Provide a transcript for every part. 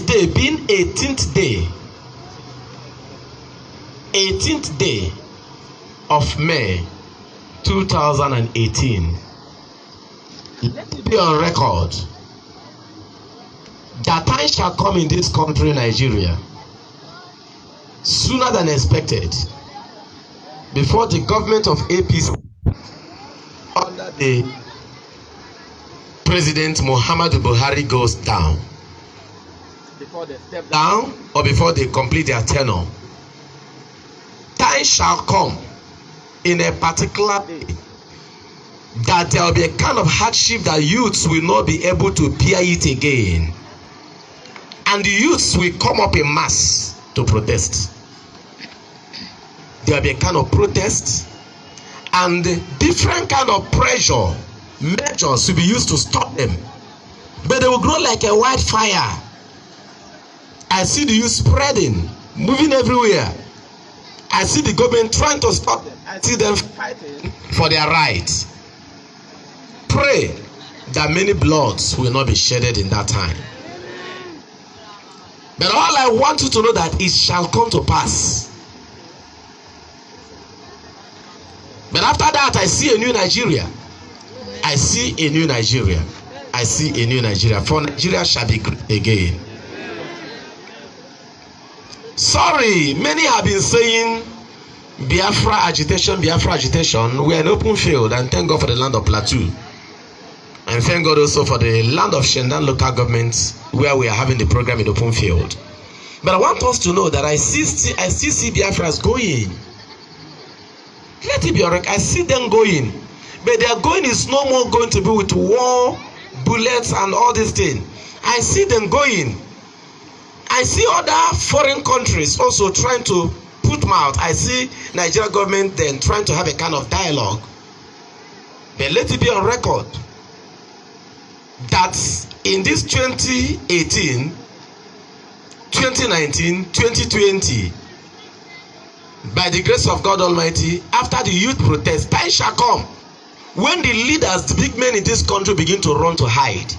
today being 18th day of May 2018, let it be on record that time shall come in this country, Nigeria, sooner than expected, before the government of APC under the President Muhammadu Buhari goes down. Before they step down or before they complete their tenure, time shall come in a particular day that there will be a kind of hardship that youths will not be able to bear it again, and the youths will come up in mass to protest. There will be a kind of protest and different kind of pressure measures will be used to stop them, but they will grow like a wildfire. I see the youth spreading, moving everywhere. I see the government trying to stop them. I see them fighting for their rights. Pray that many bloods will not be shedded in that time. But all I want you to know that it shall come to pass. But after that, I see a new Nigeria. I see a new Nigeria. I see a new Nigeria. For Nigeria shall be great again. Sorry, many have been saying Biafra agitation, Biafra agitation. We are in open field, and thank God for the land of Plateau. And thank God also for the land of Shendan local government, where we are having the program in open field. But I want us to know that I still see Biafras going. Let it be alright. I see them going. But their going is no more going to be with war, bullets, and all these things. I see them going. I see other foreign countries also trying to put mouth. I see Nigeria government then trying to have a kind of dialogue. But let it be on record that in this 2018, 2019, 2020, by the grace of God Almighty, after the youth protest, time shall come when the leaders, the big men in this country, begin to run to hide.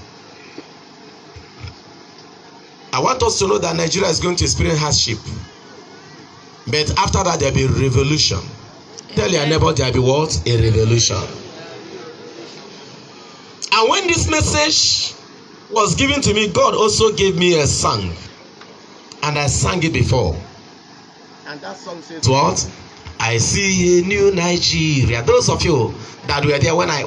I want us to know that Nigeria is going to experience hardship. But after that, there will be revolution. Tell your neighbor there will be what? A revolution. And when this message was given to me, God also gave me a song. And I sang it before. And that song says what? I see a new Nigeria. Those of you that were there when I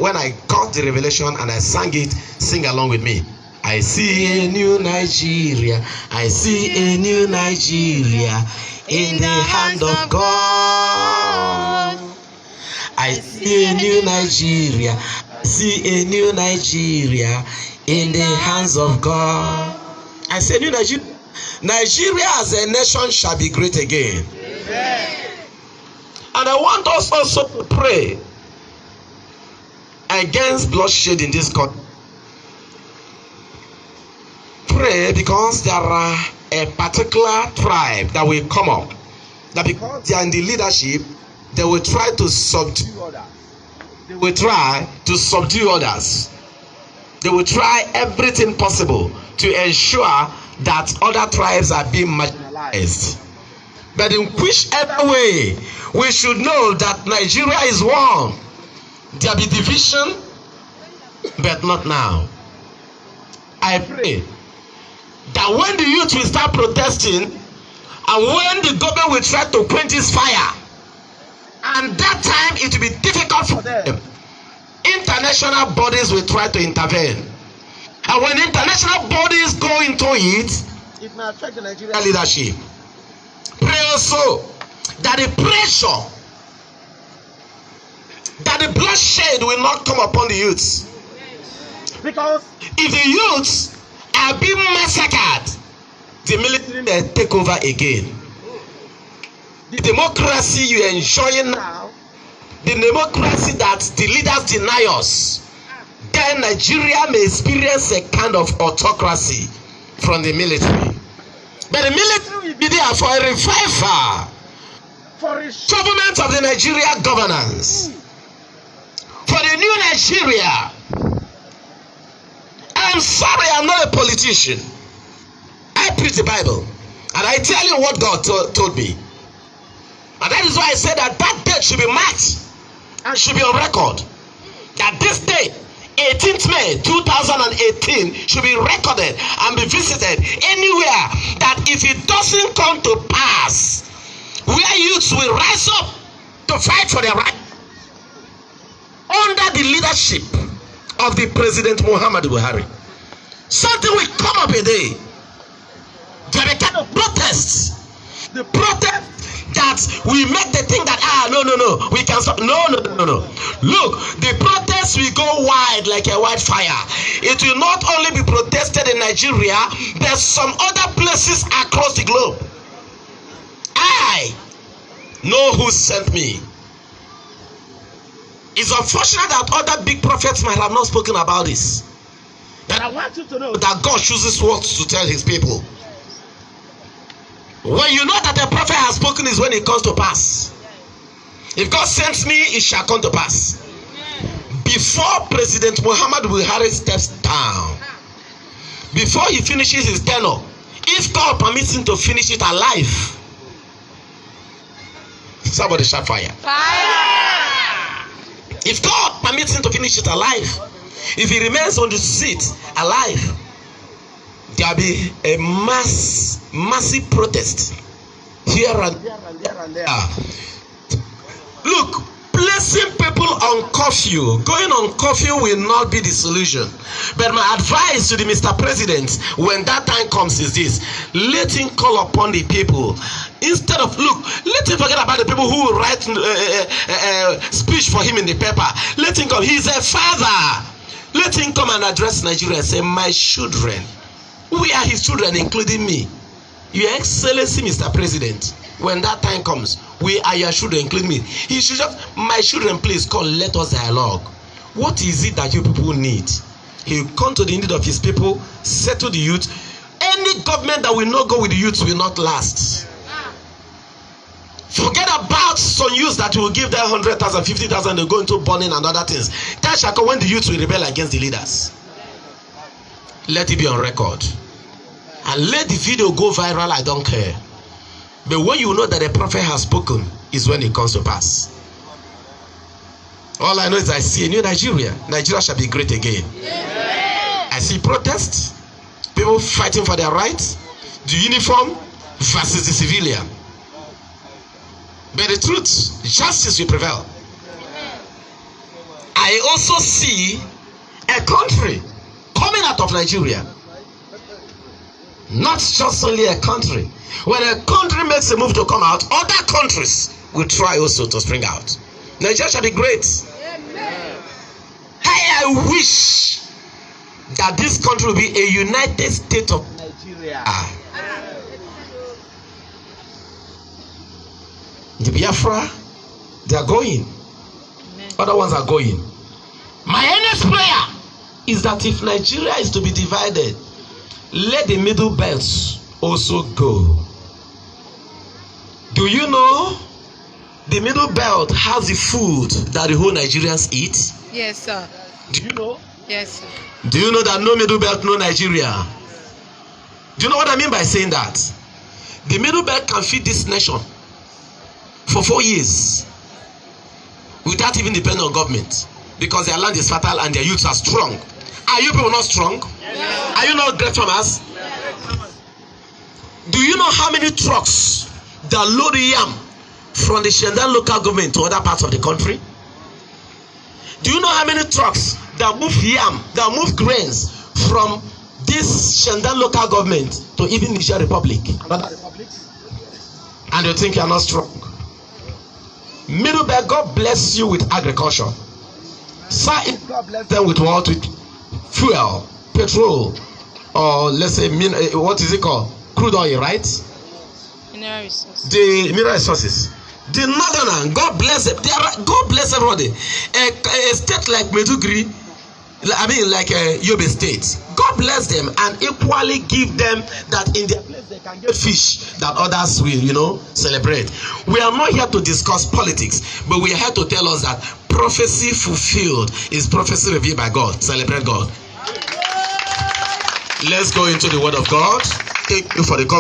got the revelation and I sang it, sing along with me. I see a new Nigeria. I see a new Nigeria in the hand of God. I see a new Nigeria. I see a new Nigeria in the hands of God. I say new Nigeria. Nigeria as a nation shall be great again. Amen. And I want us also to pray against bloodshed in this country. Pray because there are a particular tribe that will come up, that because they are in the leadership, they will try to subdue others. They will try to subdue others. They will try everything possible to ensure that other tribes are being marginalized. But in whichever way, we should know that Nigeria is one. There will be division, but not now. I pray that when the youth will start protesting, and when the government will try to quench this fire, and that time it will be difficult for them, international bodies will try to intervene. And when international bodies go into it, it may affect the Nigerian leadership. Pray also that the pressure, that the bloodshed will not come upon the youths. Because if the youths are being massacred, the military may take over again. The democracy you are enjoying now, the democracy that the leaders deny us, then Nigeria may experience a kind of autocracy from the military. But the military will be there for a revival, for a government of the Nigeria governance, for the new Nigeria. I'm sorry, I'm not a politician. I I preach the Bible. And I tell you what God told me. And that is why I said that date should be marked and should be on record. That this day, 18th May 2018, should be recorded and be visited anywhere. That if it doesn't come to pass, where youths will rise up to fight for their right under the leadership of the President Muhammadu Buhari, something will come up a day. There are kind of protests. The protest that we make the thing that no, we can stop. No. Look, the protest will go wide like a wildfire. It will not only be protested in Nigeria, there's some other places across the globe. I know who sent me. It's unfortunate that other big prophets might have not spoken about this. But I want you to know that God chooses words to tell his people. When you know that a prophet has spoken is when it comes to pass. If God sends me, it shall come to pass. Before President Muhammad Buhari steps down, before he finishes his tenure, if God permits him to finish it alive, somebody shout fire. Fire! If God permits him to finish it alive, if he remains on the seat alive, there'll be a massive protest here and there. Look, placing people on curfew, going on curfew will not be the solution. But my advice to the Mr. President, when that time comes, is this: let him call upon the people. Instead of, let him forget about the people who will write speech for him in the paper. Let him come. He's a father. Let him come and address Nigeria and say, my children. We are his children, including me. Your Excellency, Mr. President, when that time comes, we are your children, including me. He should just, my children, please come, let us dialogue. What is it that you people need? He will come to the need of his people, settle the youth. Any government that will not go with the youth will not last. Forget about some youths that will give them 100,000, 50,000, they go into burning and other things. That shall come when the youth will rebel against the leaders. Let it be on record. And let the video go viral, I don't care. But when you know that a prophet has spoken, is when it comes to pass. All I know is I see a new Nigeria. Nigeria shall be great again. Yeah. I see protests, people fighting for their rights, the uniform versus the civilian. But the truth, justice will prevail. I also see a country coming out of Nigeria. Not just only a country. When a country makes a move to come out, other countries will try also to spring out. Nigeria shall be great. I wish that this country will be a United States of Nigeria. The Biafra, they are going. Other ones are going. My earnest prayer is that if Nigeria is to be divided, let the middle belts also go. Do you know the middle belt has the food that the whole Nigerians eat? Yes, sir. Do you know? Yes, sir. Do you know that no middle belt, no Nigeria? Do you know what I mean by saying that? The middle belt can feed this nation for 4 years without even depending on government, because their land is fertile and their youths are strong. Are you people not strong? Yes. Are you not great farmers? Yes. Do you know how many trucks that load yam from the Shendan local government to other parts of the country? Do you know how many trucks that move yam, that move grains from this Shendan local government to even Niger Republic? And you think you are not strong? Middleburg, God bless you with agriculture. Sir, if God bless them with what? With fuel, petrol, or let's say, what is it called? Crude oil, right? Mineral resources. The mineral resources. The northern, God bless them. God bless everybody. A state like Meduguri, I mean like Yobe State, God bless them and equally give them that in their place they can get fish that others will, celebrate. We are not here to discuss politics, but we are here to tell us that prophecy fulfilled is prophecy revealed by God. Celebrate God. Let's go into the word of God. thank you for the coverage.